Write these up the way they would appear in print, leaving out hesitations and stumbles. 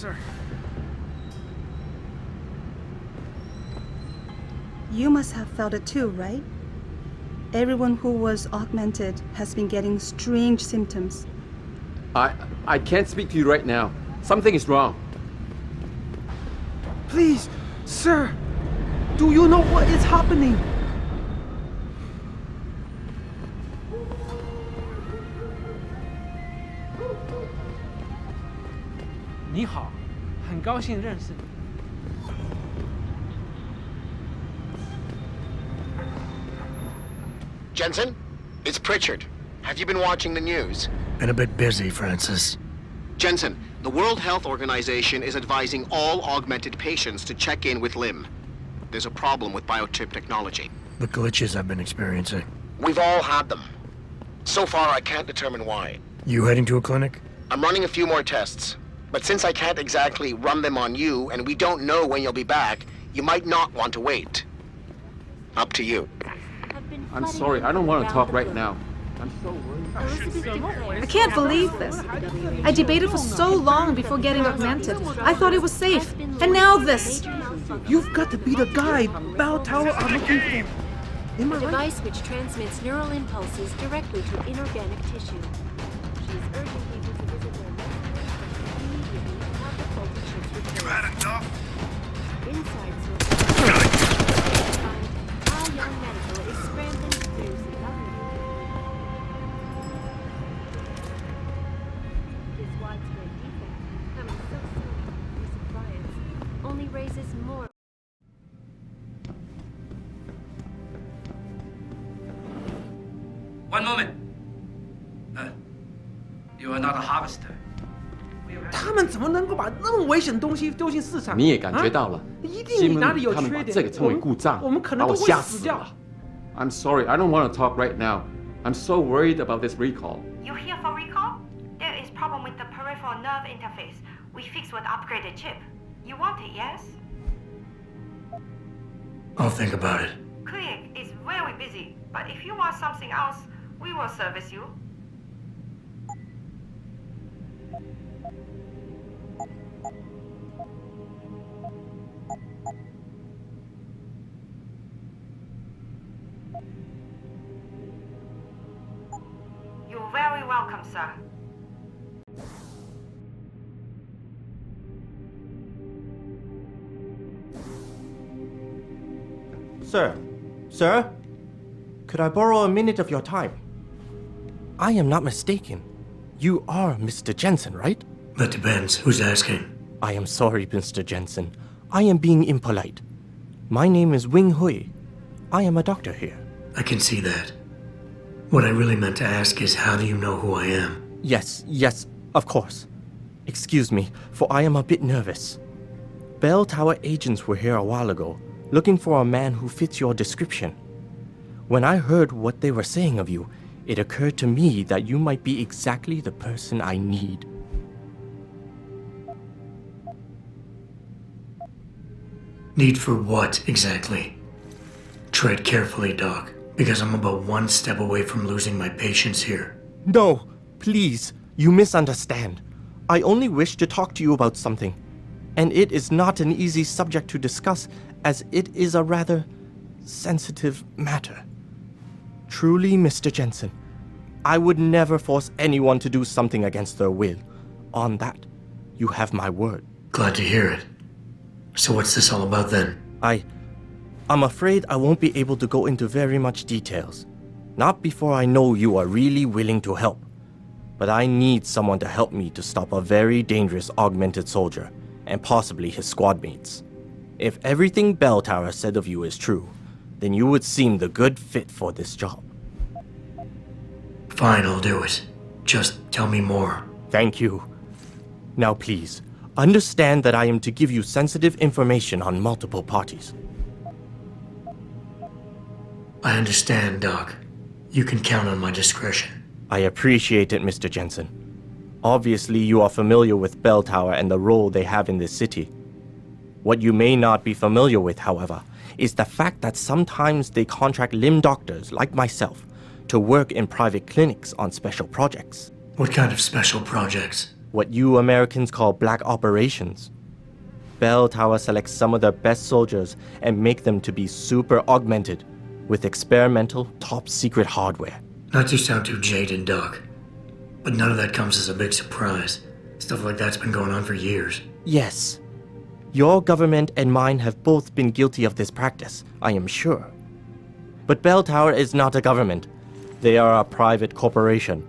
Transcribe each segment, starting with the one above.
sir. You must have felt it too, right? Everyone who was augmented has been getting strange symptoms. I can't speak to you right now. Something is wrong. Please, sir. Do you know what is happening? 你好，很高兴认识你。Jensen, it's Pritchard. Have you been watching the news? Been a bit busy, Francis. Jensen, the World Health Organization is advising all augmented patients to check in with Lim. There's a problem with biochip technology. The glitches I've been experiencing. We've all had them. So far, I can't determine why. You heading to a clinic? I'm running a few more tests. But since I can't exactly run them on you, and we don't know when you'll be back, you might not want to wait. Up to you. I'm sorry, I don't want to talk right now. I'm so worried. I can't believe this. I debated for so long before getting augmented. I thought it was safe. And now this. You've got to be the guy Bell Tower are looking for. Am I A right? device which transmits neural impulses directly to inorganic tissue. She is urging people to visit their medical immediately and have the faulty chips replaced. You had enough? Inside sources. Our young medical is scrambling to produce another. This widespread defect, coming so soon after recent riots, only raises more. One moment. You are not a harvester. 他们怎么能够把那么危险的东西丢进市场？你也感觉到了，一定你哪里有他们把缺点，这个称为故障，我们可能都会把我吓死掉。死了。I'm sorry, I don't want to talk right now. I'm so worried about this recall. You here for recall? There is problem with the peripheral nerve interface. We fixed with upgraded chip. You want it, yes? I'll think about it. Clinic is very busy, but if you want something else, we will service you. You're very welcome, sir. Sir, could I borrow a minute of your time? I am not mistaken. You are Mr. Jensen, right? That depends. Who's asking? I am sorry, Mr. Jensen. I am being impolite. My name is Wing Hui. I am a doctor here. I can see that. What I really meant to ask is, how do you know who I am? Yes, of course. Excuse me, for I am a bit nervous. Bell Tower agents were here a while ago, looking for a man who fits your description. When I heard what they were saying of you, it occurred to me that you might be exactly the person I need. Need for what, exactly? Tread carefully, Doc, because I'm about one step away from losing my patience here. No, please, you misunderstand. I only wish to talk to you about something. And it is not an easy subject to discuss, as it is a rather sensitive matter. Truly, Mr. Jensen, I would never force anyone to do something against their will. On that, you have my word. Glad to hear it. So what's this all about then? I'm afraid I won't be able to go into very much details. Not before I know you are really willing to help. But I need someone to help me to stop a very dangerous augmented soldier, and possibly his squad mates. If everything Bell Tower said of you is true, then you would seem the good fit for this job. Fine, I'll do it. Just tell me more. Thank you. Now please, understand that I am to give you sensitive information on multiple parties. I understand, Doc. You can count on my discretion. I appreciate it, Mr. Jensen. Obviously, you are familiar with Bell Tower and the role they have in this city. What you may not be familiar with, however, is the fact that sometimes they contract limb doctors like myself to work in private clinics on special projects. What kind of special projects? What you Americans call black operations. Bell Tower selects some of their best soldiers and make them to be super augmented with experimental, top-secret hardware. Not to sound too jaded, Doc, but none of that comes as a big surprise. Stuff like that's been going on for years. Yes. Your government and mine have both been guilty of this practice, I am sure. But Bell Tower is not a government. They are a private corporation.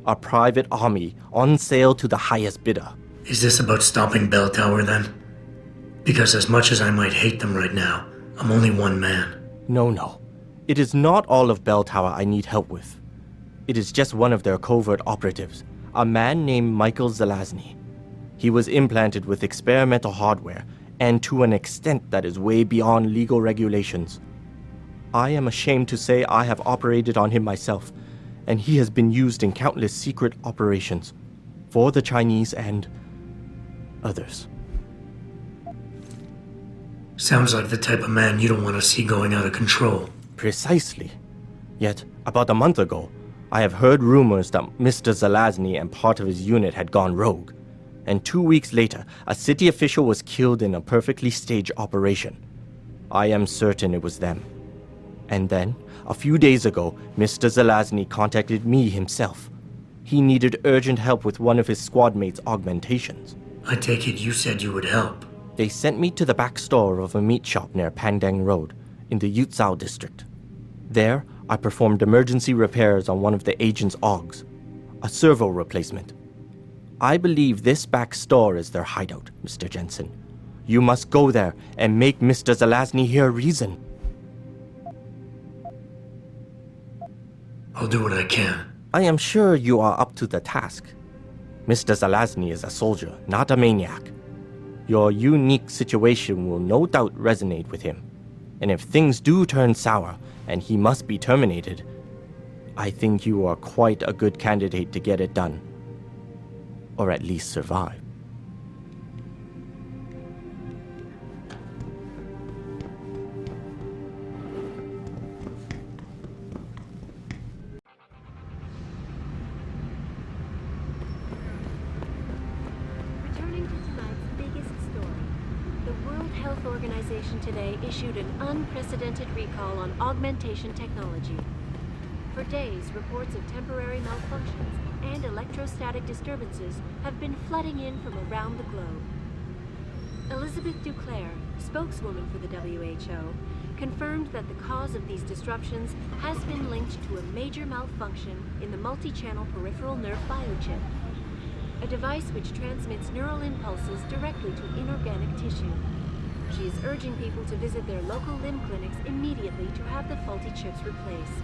A private army on sale to the highest bidder. Is this about stopping Bell Tower then? Because as much as I might hate them right now, I'm only one man. No. It is not all of Bell Tower I need help with. It is just one of their covert operatives, a man named Michael Zelazny. He was implanted with experimental hardware, and to an extent that is way beyond legal regulations. I am ashamed to say I have operated on him myself, and he has been used in countless secret operations for the Chinese and others. Sounds like the type of man you don't want to see going out of control. Precisely. Yet, about a month ago, I have heard rumors that Mr. Zelazny and part of his unit had gone rogue. And 2 weeks later, a city official was killed in a perfectly staged operation. I am certain it was them. And then, a few days ago, Mr. Zelazny contacted me himself. He needed urgent help with one of his squad mates' augmentations. I take it you said you would help. They sent me to the back store of a meat shop near Pandang Road, in the Yutzao district. There, I performed emergency repairs on one of the agent's AUGs, a servo replacement. I believe this back store is their hideout, Mr. Jensen. You must go there and make Mr. Zelazny hear reason. I'll do what I can. I am sure you are up to the task. Mr. Zelazny is a soldier, not a maniac. Your unique situation will no doubt resonate with him. And if things do turn sour and he must be terminated, I think you are quite a good candidate to get it done. Or at least survive. Returning to tonight's biggest story, the World Health Organization today issued an unprecedented recall on augmentation technology. For days, reports of temporary malfunctions and electrostatic disturbances have been flooding in from around the globe. Elizabeth Duclair, spokeswoman for the WHO, confirmed that the cause of these disruptions has been linked to a major malfunction in the multi-channel peripheral nerve biochip, a device which transmits neural impulses directly to inorganic tissue. She is urging people to visit their local limb clinics immediately to have the faulty chips replaced.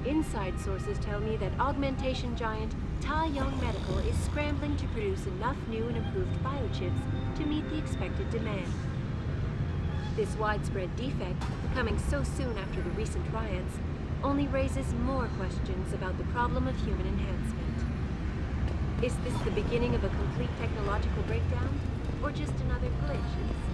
Inside sources tell me that augmentation giant Tai Yong Medical is scrambling to produce enough new and improved biochips to meet the expected demand. This widespread defect, coming so soon after the recent riots, only raises more questions about the problem of human enhancement. Is this the beginning of a complete technological breakdown, or just another glitch in the system?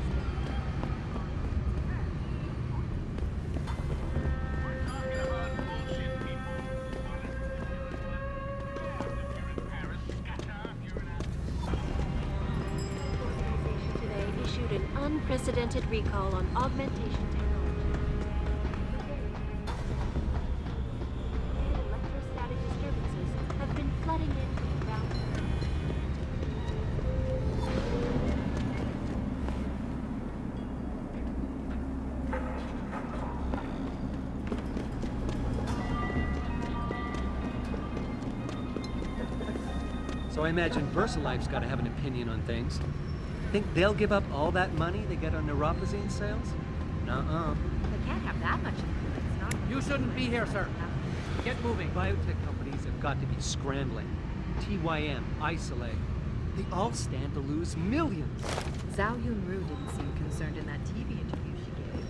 An unprecedented recall on augmentation technology. Electrostatic disturbances have been flooding in from around the world. So I imagine VersaLife's got to have an opinion on things. Think they'll give up all that money they get on neuropozyne sales? Nuh-uh. They can't have that much influence, not... You shouldn't be here, sir. Get moving. Biotech companies have got to be scrambling. TYM, Isolate. They all stand to lose millions. Zhao Yunru didn't seem concerned in that TV interview she gave.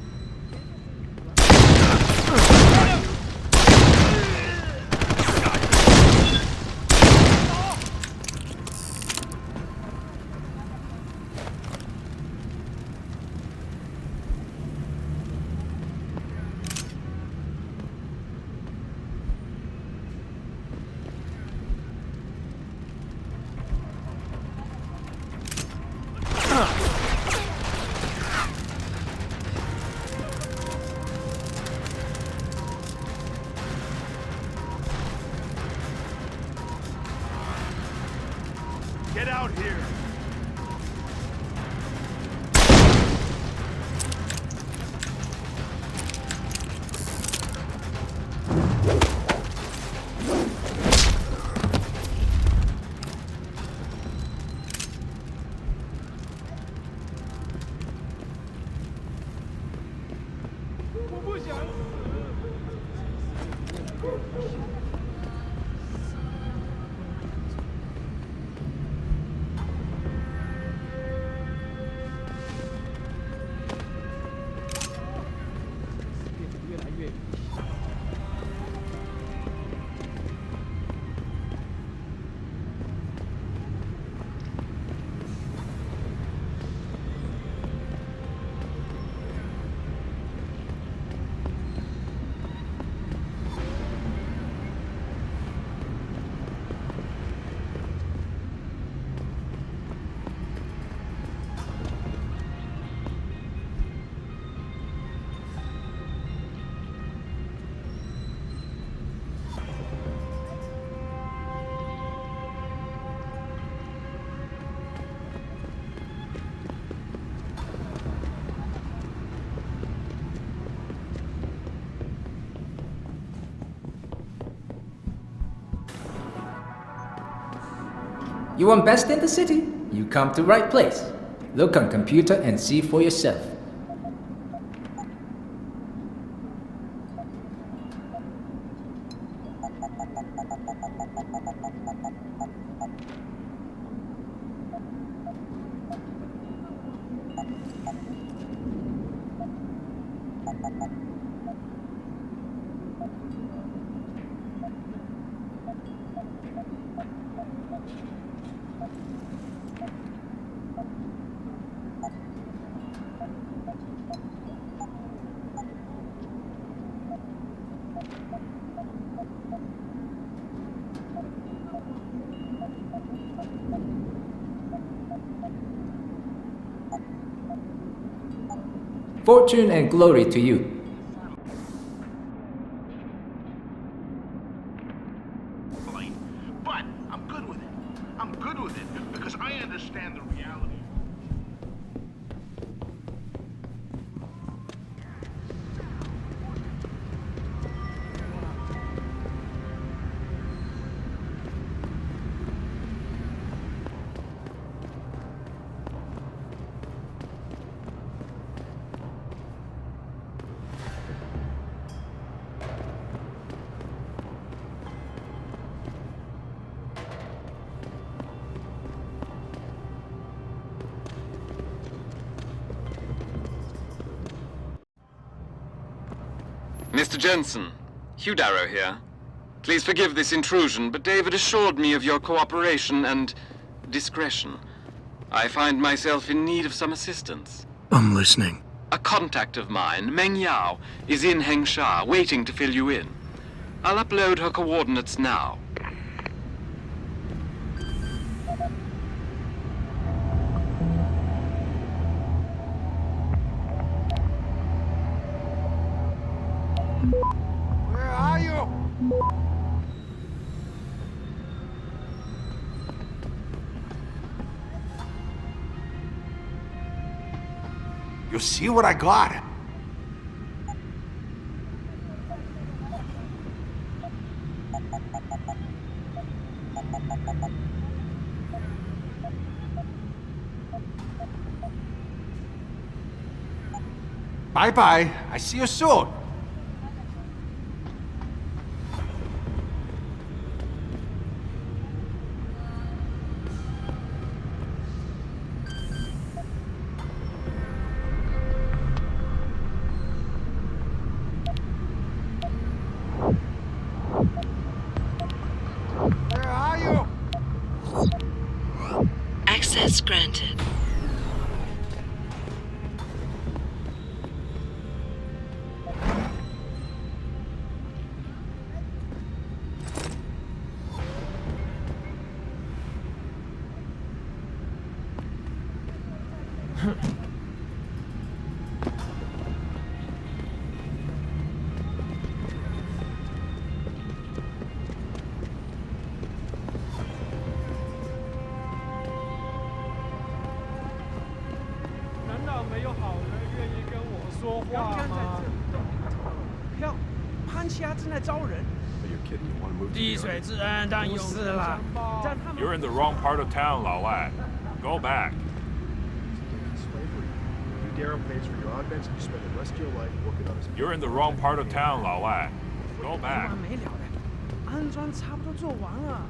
Get out here! You want best in the city? You come to right place. Look on computer and see for yourself. Fortune and glory to you. But I'm good with it. I'm good with it because I understand the reality. Mr. Jensen, Hugh Darrow here. Please forgive this intrusion, but David assured me of your cooperation and discretion. I find myself in need of some assistance. I'm listening. A contact of mine, Meng Yao, is in Hengsha, waiting to fill you in. I'll upload her coordinates now. Where are you? You see what I got? Bye-bye. I see you soon. Where are you? Access granted. 难道没有好人愿意跟我说话吗？票，潘奇亚正在招人。滴水之恩当永志啦。You're in the wrong part of town, 老外. Go back. Darrow pays for your augments, and you spend the rest of your life working on his. You're in the wrong part of town, 老外. Go 没 back. 完没了的，安装差不多做完了。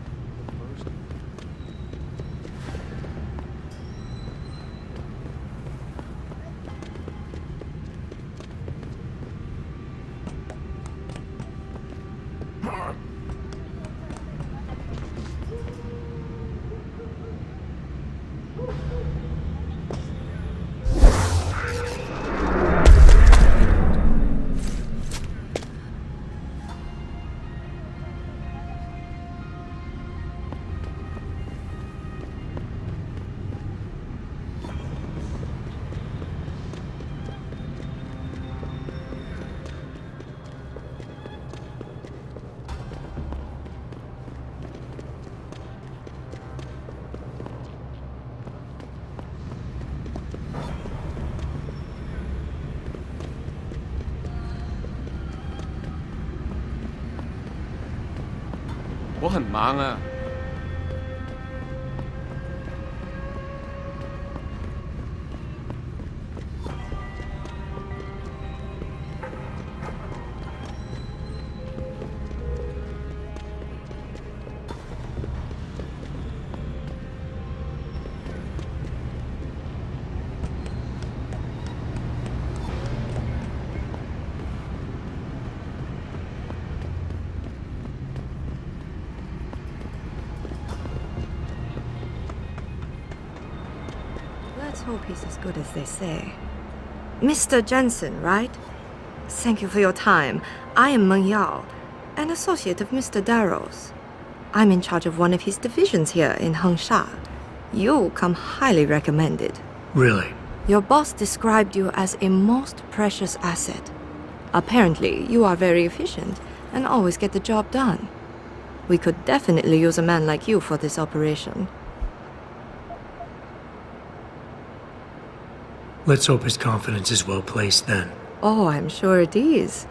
我很忙啊。Let's hope he's as good as they say. Mr. Jensen, right? Thank you for your time. I am Meng Yao, an associate of Mr. Darrow's. I'm in charge of one of his divisions here in Hengsha. You come highly recommended. Really? Your boss described you as a most precious asset. Apparently, you are very efficient and always get the job done. We could definitely use a man like you for this operation. Let's hope his confidence is well placed then. Oh, I'm sure it is.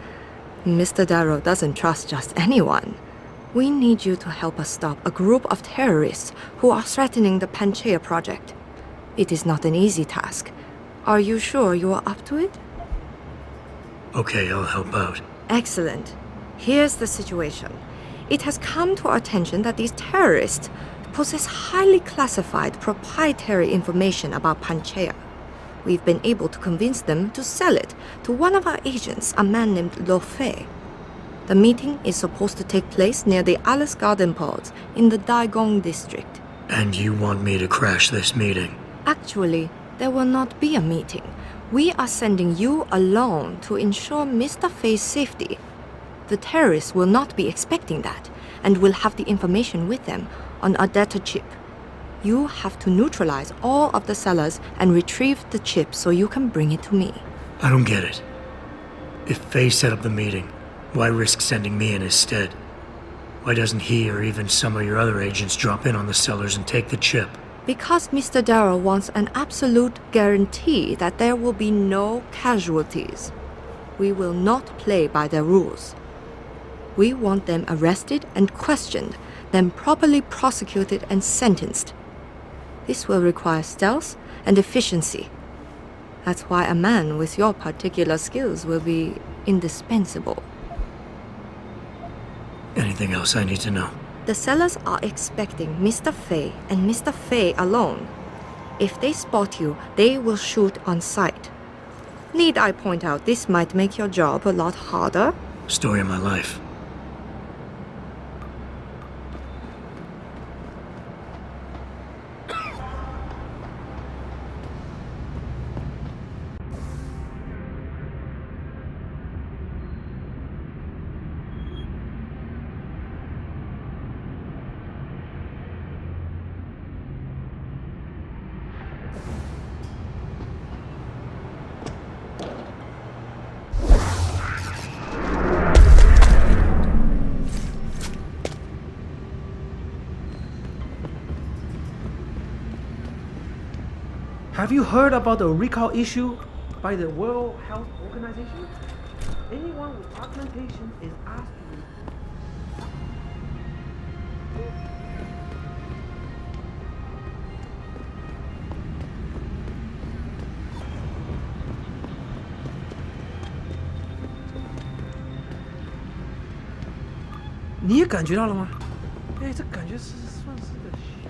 Mr. Darrow doesn't trust just anyone. We need you to help us stop a group of terrorists who are threatening the Panchaea project. It is not an easy task. Are you sure you are up to it? Okay, I'll help out. Excellent. Here's the situation. It has come to our attention that these terrorists possess highly classified proprietary information about Panchaea. We've been able to convince them to sell it to one of our agents, a man named Lo Fei. The meeting is supposed to take place near the Alice Garden pods in the Daigong district. And you want me to crash this meeting? Actually, there will not be a meeting. We are sending you alone to ensure Mr. Fei's safety. The terrorists will not be expecting that and will have the information with them on a data chip. You have to neutralize all of the sellers and retrieve the chip so you can bring it to me. I don't get it. If Faye set up the meeting, why risk sending me in his stead? Why doesn't he or even some of your other agents drop in on the sellers and take the chip? Because Mr. Darrow wants an absolute guarantee that there will be no casualties. We will not play by their rules. We want them arrested and questioned, then properly prosecuted and sentenced. This will require stealth and efficiency. That's why a man with your particular skills will be indispensable. Anything else I need to know? The sellers are expecting Mr. Fei and Mr. Fei alone. If they spot you, they will shoot on sight. Need I point out this might make your job a lot harder? Story of my life. Have you heard about the recall issue by the World Health Organization? Anyone with augmentation is asked to. 你也感觉到了吗？哎，这感觉算是个小。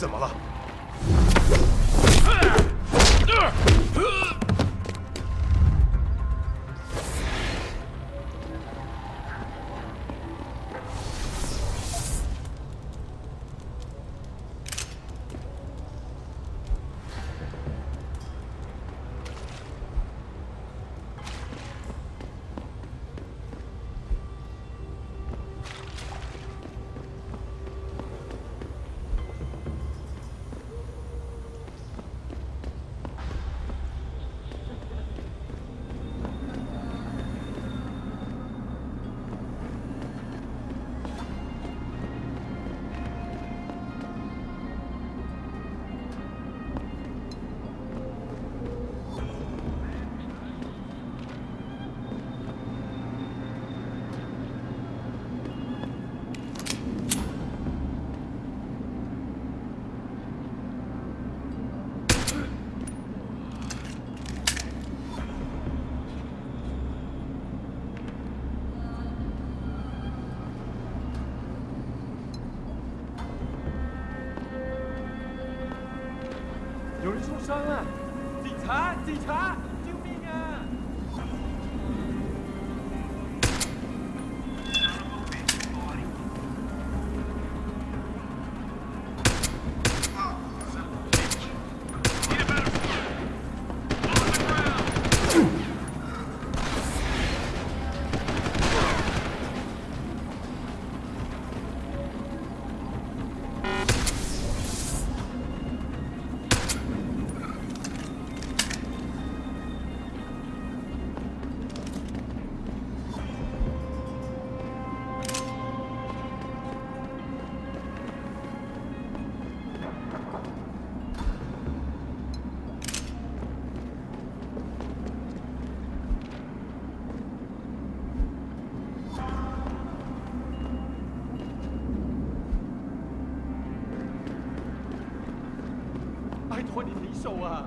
怎么了？有人受伤了！警察！警察！救命啊！拜托你停手啊！